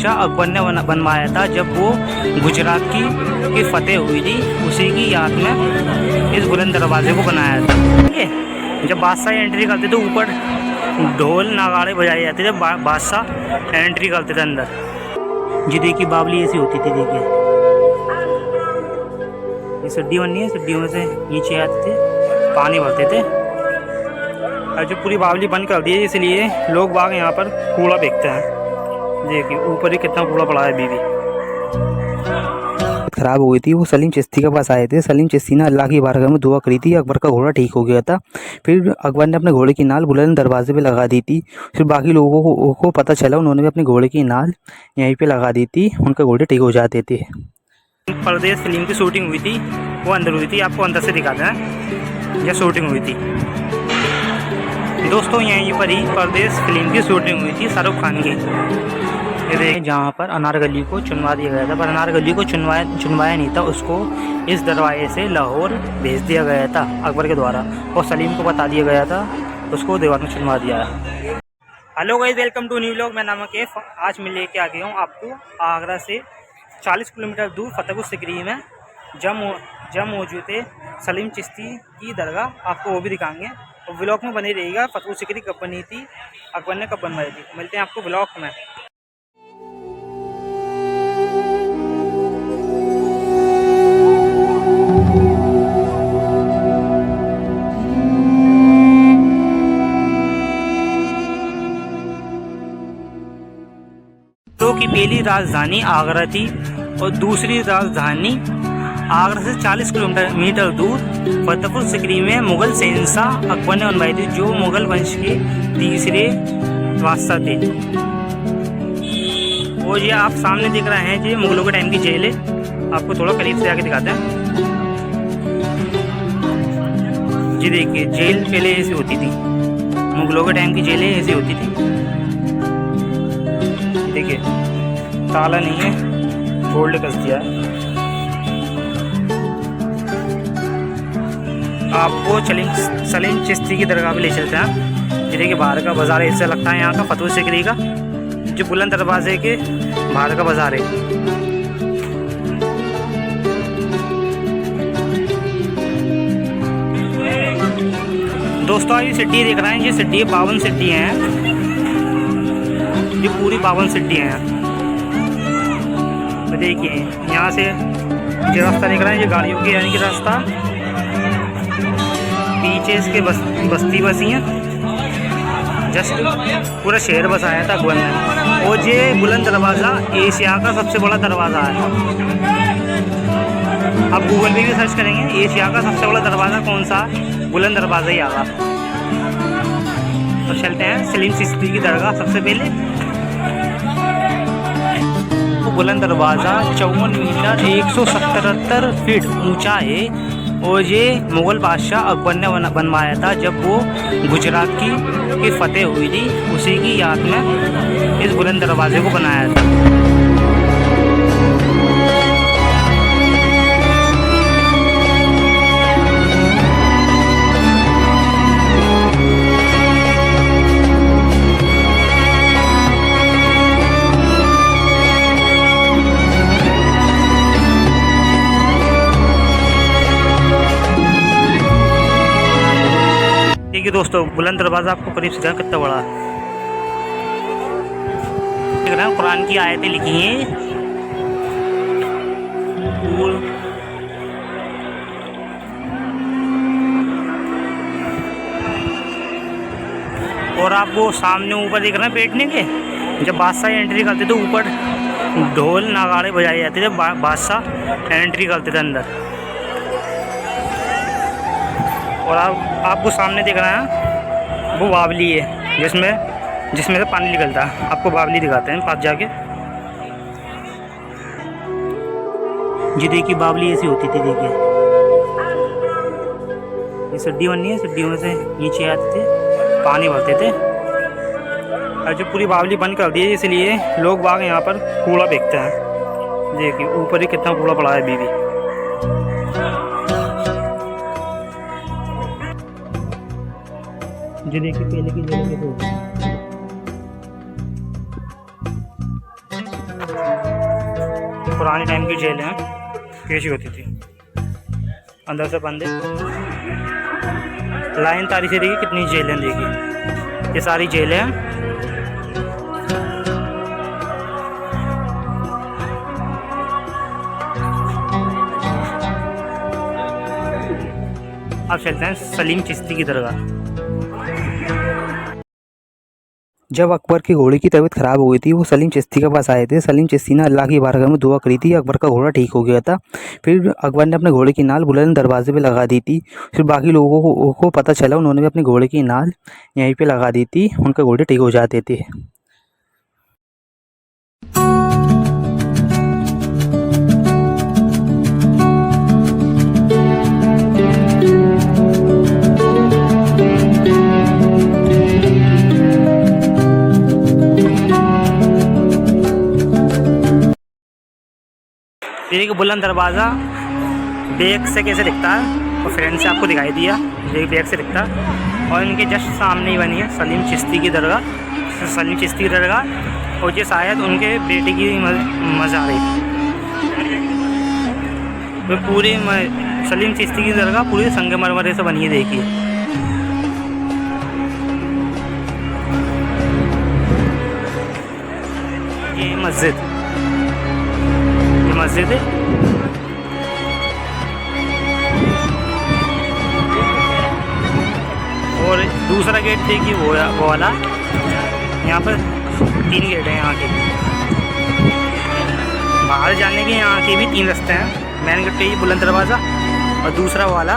बादशाह अकबर ने बनवाया था जब वो गुजरात की फतेह हुई थी। उसी की याद में इस बुलंद दरवाजे को बनाया था। ठीक है, जब बादशाह एंट्री करते थे ऊपर ढोल नगाड़े बजाए जाते थे, बादशाह एंट्री करते थे अंदर। जी देखिए बावली ऐसी होती थी। देखिए ये सीढ़ी बननी है, सीढ़ियों में से नीचे आते थे, पानी भरते थे। और जो पूरी बावली बंद कर दी है इसलिए लोग बाग यहाँ पर कूड़ा फेंकते हैं। देखिए ऊपर ही कितना कूड़ा पड़ा है अभी भी। खराब हो गई थी, वो सलीम चिश्ती के पास आए थे। सलीम चिश्ती ने अल्लाह की बारगाह में दुआ करी थी, अकबर का घोड़ा ठीक हो गया था। फिर अकबर ने अपने घोड़े की नाल बुलंद दरवाजे पे लगा दी थी। फिर बाकी लोगों को पता चला, उन्होंने भी अपने घोड़े की नाल यहीं पे लगा दी थी, उनके घोड़े ठीक हो जाते थे। परदेश फिल्म की शूटिंग हुई थी, वो अंदर हुई थी, आपको अंदर से दिखाते हैं। यह शूटिंग हुई थी दोस्तों, यहीं पर ही परदेश फिल्म की शूटिंग हुई थी शाहरुख खान की। ये देखिए जहाँ पर अनारकली को चुनवा दिया गया था, पर अनारकली को चुनवाया नहीं था, उसको इस दरवाजे से लाहौर भेज दिया गया था अकबर के द्वारा, और सलीम को बता दिया गया था, उसको दीवार में चुनवा दिया। Hello guys, welcome to new vlog. मैं नाम है। आज मैं लेके आ गया हूँ आपको आगरा से 40 किलोमीटर दूर फतेहपुर सिकरी में जब मौजूद है सलीम चिश्ती की दरगाह, आपको वो भी दिखाएंगे। और ब्लॉग में बने रहिएगा। फतेहपुर सिकरी कब बनी थी, अकबर ने कब बनवाई थी, मिलते हैं आपको ब्लॉग में। तो की पहली राजधानी आगरा थी और दूसरी राजधानी आगरा से 40 किलोमीटर दूर फतेहपुर सिकरी में मुगल शहंशाह अकबर ने बनवाई थी, जो मुगल वंश के तीसरे बादशाह थे। और ये आप सामने देख रहे हैं, ये मुगलों के टाइम की जेल है। आपको थोड़ा करीब से आके दिखाते हैं। जी देखिए जेल पहले ऐसी होती थी, मुगलों के टाइम की जेलें ऐसी होती थी। देखिए ताला नहीं है, गोल्ड कस दिया है। आपको सलीम चिश्ती की दरगाह पे ले चलते हैं। ये देखिए बाहर का बाजार ऐसा लगता है यहाँ का, फतेहपुर सिकरी का जो बुलंद दरवाजे के बाहर का बाजार है। दोस्तों ये सिटी देख रहे हैं, ये सिटी 52 सिटी हैं, ये पूरी 52 सिटी हैं। तो देखिए यहाँ से जो रास्ता देख रहे हैं, ये गाड़ियों की यानी कि रास्ता, पीछे इसके बस्ती बसी हैं, जस्ट पूरा शहर बसाया था अकबर ने। और ये बुलंद दरवाज़ा एशिया का सबसे बड़ा दरवाज़ा है। आप गूगल पे भी सर्च करेंगे एशिया का सबसे बड़ा दरवाज़ा कौन सा, बुलंद दरवाज़ा ही आगा। तो चलते हैं सलीम चिश्ती की दरगाह। सबसे पहले वो बुलंद दरवाज़ा 54 मीटर 177 फीट ऊंचा है, और ये मुग़ल बादशाह अकबर ने बनवाया था जब वो गुजरात की फतेह हुई थी। उसी की याद में इस बुलंद दरवाजे को बनाया था। देखिए दोस्तों बुलंद दरवाज़ा आपको करीब से देखा कितना बड़ा है। देख रहे हैं कुरान की आयतें लिखी हैं। और आपको सामने ऊपर देख रहे हैं बैठने के, जब बादशाह एंट्री करते थे ऊपर ढोल नगाड़े बजाए जाते थे, बादशाह एंट्री करते थे अंदर। और आपको सामने दिख रहा है वो बावली है जिसमें से पानी निकलता है। आपको बावली दिखाते हैं पास जाके। जी देखिए बावली ऐसी होती थी। देखिए ये सीढ़ी बननी है, सीढ़ियों में से नीचे आते थे, पानी भरते थे। और जो पूरी बावली बंद कर दी है इसलिए लोग बाग यहाँ पर कूड़ा फेंकते हैं। देखिए ऊपर ही कितना कूड़ा पड़ा है अभी भी। जो देखिए पहले की जगह पुराने टाइम की जेल हैं, कैसी होती थी, अंदर से बंद है। लाइन तारीख से देखिए कितनी जेलें, देखिए ये सारी जेलें हैं। अब चलते हैं सलीम चिश्ती की दरगाह। जब अकबर के घोड़े की तबीयत ख़राब हो गई थी, वो सलीम चिश्ती के पास आए थे। सलीम चिश्ती ने अल्लाह की बारगाह में दुआ करी थी, अकबर का घोड़ा ठीक हो गया था। फिर अकबर ने अपने घोड़े की नाल बुलंद दरवाजे पे लगा दी थी। फिर बाकी लोगों को पता चला, उन्होंने भी अपने घोड़े की नाल यहीं पे लगा दी थी, उनके घोड़े ठीक हो जाते थे। एक बुलंद दरवाज़ा बैक से कैसे दिखता है और फ्रंट से आपको दिखाई दिया, ये बैक से दिखता है। और इनके जस्ट सामने ही बनी है सलीम चिश्ती की दरगाह, सलीम चिश्ती की दरगाह। और ये शायद उनके बेटे की मज़ार है। वो पूरी सलीम चिश्ती की दरगाह पूरी संगमरमर से बनी है, देखिए। ये मस्जिद है। और दूसरा गेट देखिए वो वाला, यहाँ पर 3 गेट हैं यहाँ के। बाहर जाने के यहाँ के भी 3 रास्ते हैं। मेन गेट ये बुलंद दरवाज़ा, और दूसरा वाला,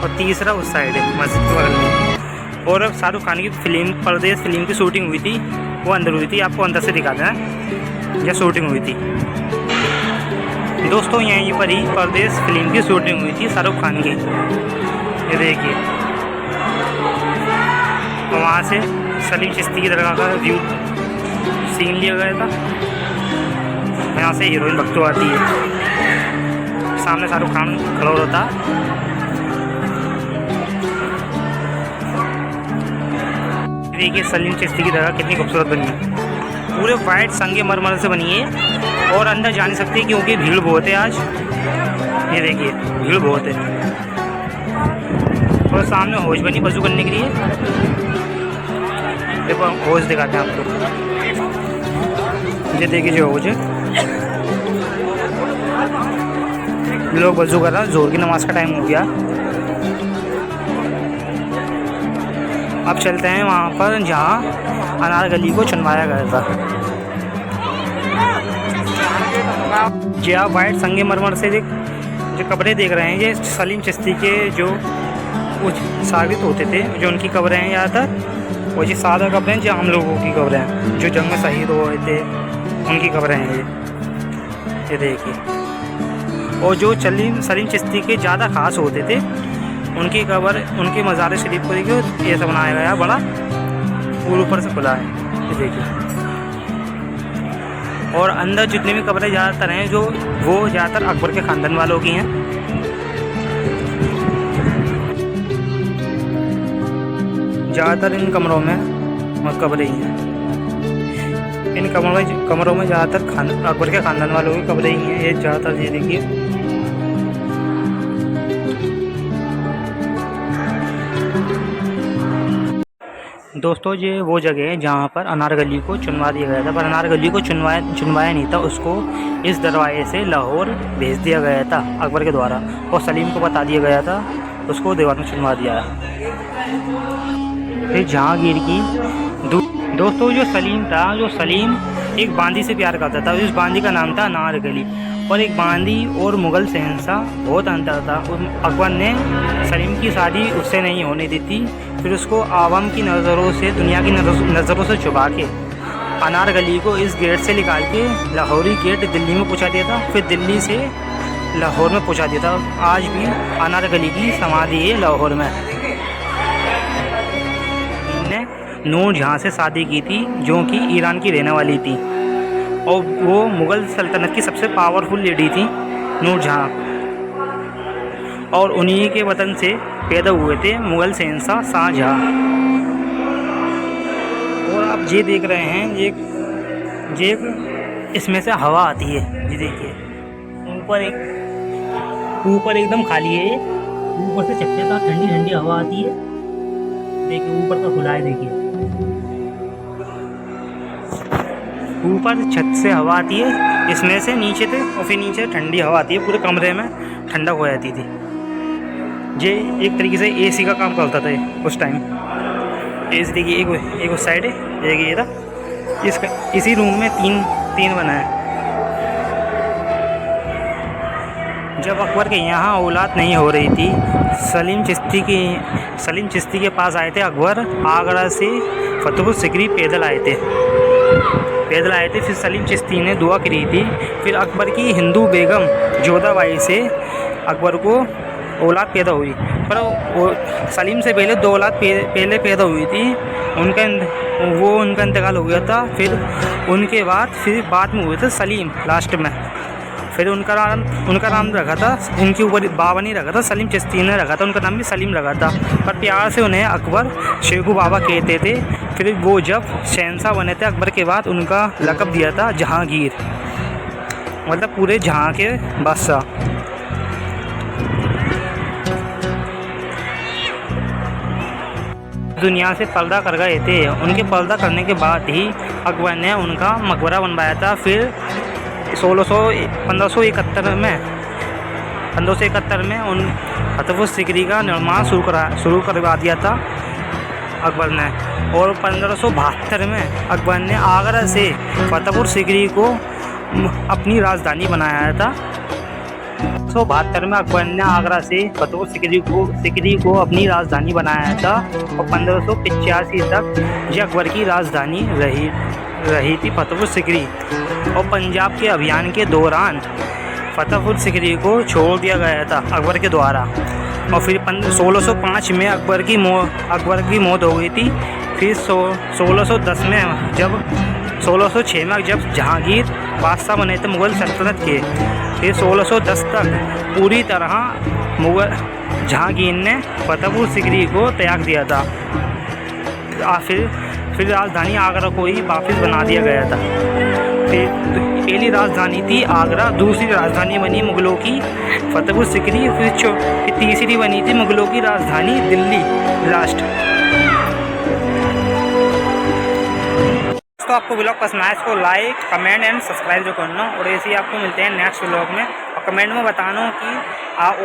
और तीसरा उस साइड है मस्जिद के बगल में। और शाहरुख खान की परदेस फिल्म की शूटिंग हुई थी, वो अंदर हुई थी। आपको अंदर से दिखाते हैं, यह शूटिंग हुई थी दोस्तों। यहीं पर ही परदेस फिल्म की शूटिंग हुई थी शाहरुख खान की, ये देखिए। तो वहाँ से सलीम चिश्ती की दरगाह का व्यू सीन लिया गया था। यहाँ से हीरोइन भक्तो आती है, सामने शाहरुख खान खड़ा होता। देखिए सलीम चिश्ती की दरगाह कितनी खूबसूरत बनी है, पूरे वाइट संगमरमर से बनी है। और अंदर जा नहीं सकती क्योंकि भीड़ बहुत है आज, ये देखिए भीड़ बहुत है। और सामने हौज बनी वज़ू करने के लिए, देखो हौज दिखाते हैं आपको। ये देखिए जो हौज है, लोग वज़ू कर रहे हैं, ज़ोहर की नमाज़ का टाइम हो गया। अब चलते हैं वहाँ पर जहाँ अनारकली को चुनवाया गया था। जी आप वाइट संगमरमर से जो कब्रें देख रहे हैं, ये सलीम चिश्ती के जो कुछ साबित होते थे, जो उनकी कब्रें हैं ज़्यादातर। और ये सादा कब्रें जो आम लोगों की कब्रें हैं, जो जंग में शहीद हुए थे, उनकी कब्रें हैं ये देखिए। और जो सलीम चिश्ती के ज़्यादा ख़ास होते थे, उनकी कब्र, उनके मज़ार शरीफ को देखिए, ये सब बनाया गया बड़ा, पूरे ऊपर से खुला है, ये देखिए। और अंदर जितनी भी कब्रें ज़्यादातर हैं, जो वो ज़्यादातर अकबर के ख़ानदान वालों की हैं। ज़्यादातर इन कमरों में कब्रें ही हैं। इन कमरों में ज़्यादातर अकबर के ख़ानदान वालों की कब्रें ही हैं। ये ज़्यादातर ये देखिए, दोस्तों ये वो जगह है जहाँ पर अनारकली को चुनवा दिया गया था। पर अनारकली को चुनवाया नहीं था, उसको इस दरवाजे से लाहौर भेज दिया गया था अकबर के द्वारा। और सलीम को बता दिया गया था, उसको दीवार में चुनवा दिया। फिर जहांगीर की दोस्तों जो सलीम था, जो सलीम एक बांदी से प्यार करता था, उस बांदी का नाम था अनारकली। और एक बांदी और मुग़ल शहंशाह बहुत अंतर था। अकबर ने सलीम की शादी उससे नहीं होने दी थी। फिर उसको आवाम की नज़रों से, दुनिया की नज़रों से छुपा के अनारकली को इस गेट से निकाल के लाहौरी गेट दिल्ली में पहुंचा दिया था। फिर दिल्ली से लाहौर में पहुंचा दिया था। आज भी अनारकली की समाधि है लाहौर में। इनने नूर जहाँ से शादी की थी, जो कि ईरान की रहने वाली थी, और वो मुग़ल सल्तनत की सबसे पावरफुल लेडी थी नूर जहाँ। और उन्हीं के वतन से पैदा हुए थे मुग़ल शहंशाह शाहजहाँ। और आप ये देख रहे हैं, ये इसमें से हवा आती है। ये देखिए ऊपर एकदम खाली है ये, ऊपर से चक्के साथ ठंडी ठंडी हवा आती है। देखिए ऊपर का खुला है, देखिए ऊपर छत से हवा आती है इसमें से नीचे से, और फिर नीचे ठंडी हवा आती है, पूरे कमरे में ठंडक हो जाती थी। ये एक तरीके से एसी का काम करता था उस टाइम। एसी देखिए एक उस साइड है, एक ये था। इसका इसी रूम में तीन बना है। जब अकबर के यहाँ औलाद नहीं हो रही थी, सलीम चिश्ती के पास आए थे अकबर। आगरा से फतेहपुर सिकरी पैदल आए थे। फिर सलीम चिश्ती ने दुआ करी थी। फिर अकबर की हिंदू बेगम जोधाबाई से अकबर को औलाद पैदा हुई, पर सलीम से पहले 2 औलाद पहले पैदा हुई थी। उनका इंतकाल हो गया था। फिर उनके बाद में हुए थे सलीम लास्ट में। फिर उनका नाम रखा था, इनके ऊपर बाबा नहीं रखा था, सलीम चिश्ती ने रखा था। उनका नाम भी सलीम रखा था, पर प्यार से उन्हें अकबर शेखू बाबा कहते थे। फिर वो जब शहंशाह बने थे अकबर के बाद, उनका लक़ब दिया था जहांगीर, मतलब पूरे जहां के बादशाह। दुनिया से पर्दा कर गए थे। उनके पर्दा करने के बाद ही अकबर ने उनका मकबरा बनवाया था। फिर 1571 में उन फतेहपुर सिकरी का निर्माण शुरू करवा दिया था अकबर ने। और 1572 में अकबर ने आगरा से फतेहपुर सिकरी को अपनी राजधानी बनाया था। 1572 में अकबर ने आगरा से फतेहपुर सिकरी को अपनी राजधानी बनाया था। और 1585 तक ये अकबर की राजधानी रही थी फतेहपुर सिकरी। और पंजाब के अभियान के दौरान फतेहपुर सिकरी को छोड़ दिया गया था अकबर के द्वारा। और फिर 1605 में अकबर की मौत हो गई थी। फिर 1606 में जब जहांगीर बादशाह बने थे मुग़ल सल्तनत के, फिर 1610 तक पूरी तरह मुग़ल जहांगीर ने फतेहपुर सिकरी को त्याग दिया था। फिर राजधानी आगरा को ही वापस बना दिया गया था। फिर पहली राजधानी थी आगरा, दूसरी राजधानी बनी मुग़लों की फतेहपुर सिकरी, फिर तीसरी बनी थी मुग़लों की राजधानी दिल्ली लास्ट। तो आपको ब्लॉग पसंद आया, इसको लाइक कमेंट एंड सब्सक्राइब जो करना। और ऐसे ही आपको मिलते हैं नेक्स्ट ब्लॉग में। और कमेंट में बताना कि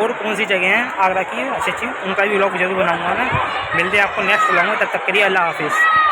और कौन सी जगह हैं आगरा की अच्छी, उनका भी ब्लॉग जरूर बनाऊँगा मैं। मिलते हैं आपको नेक्स्ट ब्लॉग में, तब तक के लिए अल्लाह हाफिज़।